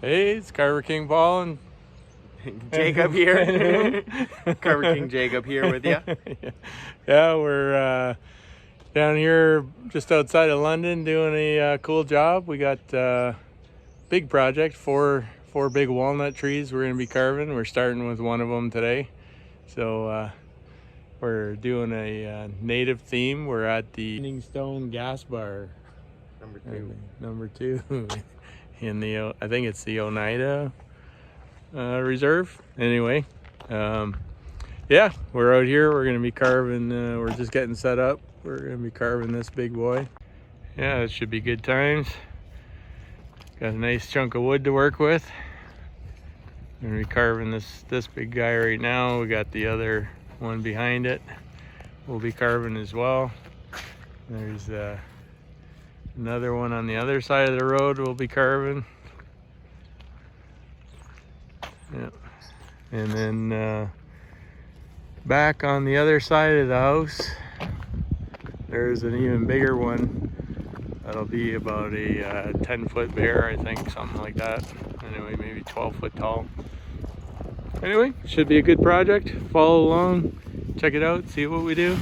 Hey, it's Carver King Paul and Jacob here. Carver King Jacob here with you. yeah, we're down here just outside of London doing a cool job. We got big project, four big walnut trees we're going to be carving. We're starting with one of them today. So we're doing a native theme. We're at the Standing Stone Gas Bar. Number two. In the, I think it's the Oneida Reserve. Anyway, yeah, we're out here. We're gonna be carving. We're just getting set up. We're gonna be carving this big boy. Yeah, it should be good times. Got a nice chunk of wood to work with. We're gonna be carving this big guy right now. We got the other one behind it. We'll be carving as well. There's another one on the other side of the road we'll be carving. Yeah. And then back on the other side of the house, there's an even bigger one. That'll be about a 10-foot bear, I think, something like that. Anyway, maybe 12 foot tall. Anyway, should be a good project. Follow along, check it out, see what we do.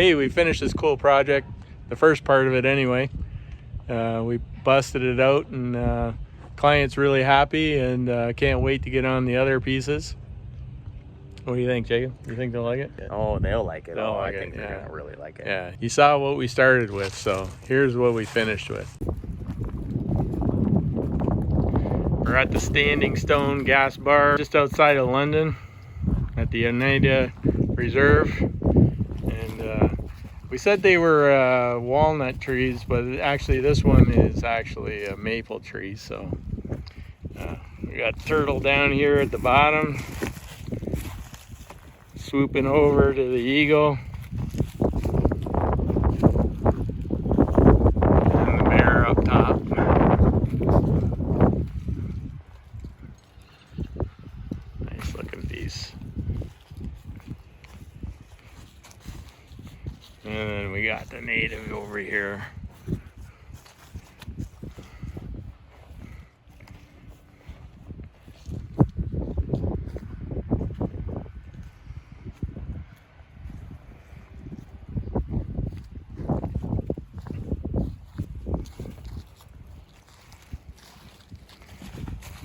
hey, we finished this cool project, the first part of it anyway. We busted it out, and client's really happy, and can't wait to get on the other pieces. What do you think, Jacob? You think they'll like it? Oh, they'll like it. They'll like I think it, they're yeah. gonna really like it. Yeah, you saw what we started with, so here's what we finished with. We're at the Standing Stone gas bar just outside of London at the Oneida Reserve, and we said they were walnut trees, but actually this one is actually a maple tree. So we got turtle down here at the bottom, swooping over to the eagle, and the bear up top. Nice looking piece. And then we got the native over here.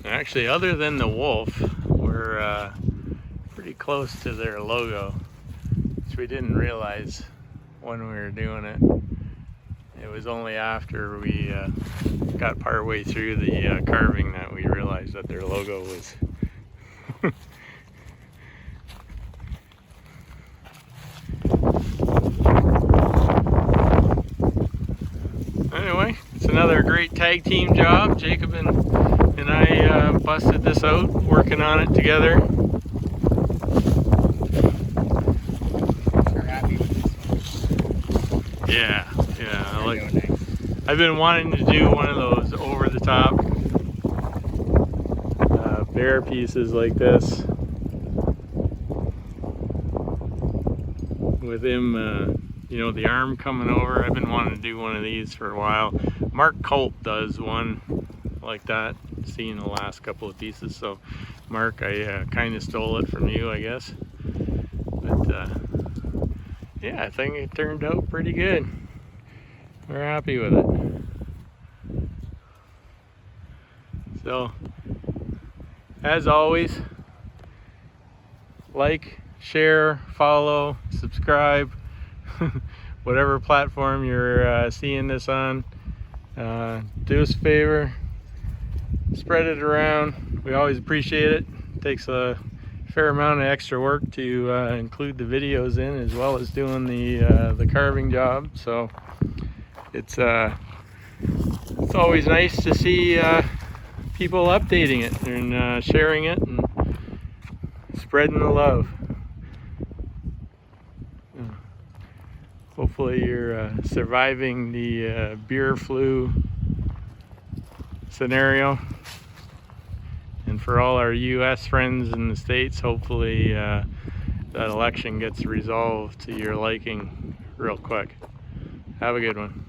Actually, other than the wolf, we're pretty close to their logo, which we didn't realize when we were doing it. It was only after we got part way through the carving that we realized that their logo was anyway. It's another great tag team job. Jacob and I busted this out, working on it together. Yeah, I've been wanting to do one of those over the top bear pieces like this with him, you know, the arm coming over. I've been wanting to do one of these for a while. Mark Colt does one like that, seen the last couple of pieces. So Mark, I kind of stole it from you, I guess. But yeah, I think it turned out pretty good. We're happy with it. So, as always, like, share, follow, subscribe, whatever platform you're seeing this on. Do us a favor, spread it around. We always appreciate it. It takes a fair amount of extra work to include the videos in, as well as doing the carving job. So it's always nice to see people updating it and sharing it and spreading the love. Hopefully you're surviving the beer flu scenario. And for all our US friends in the States, hopefully that election gets resolved to your liking real quick. Have a good one.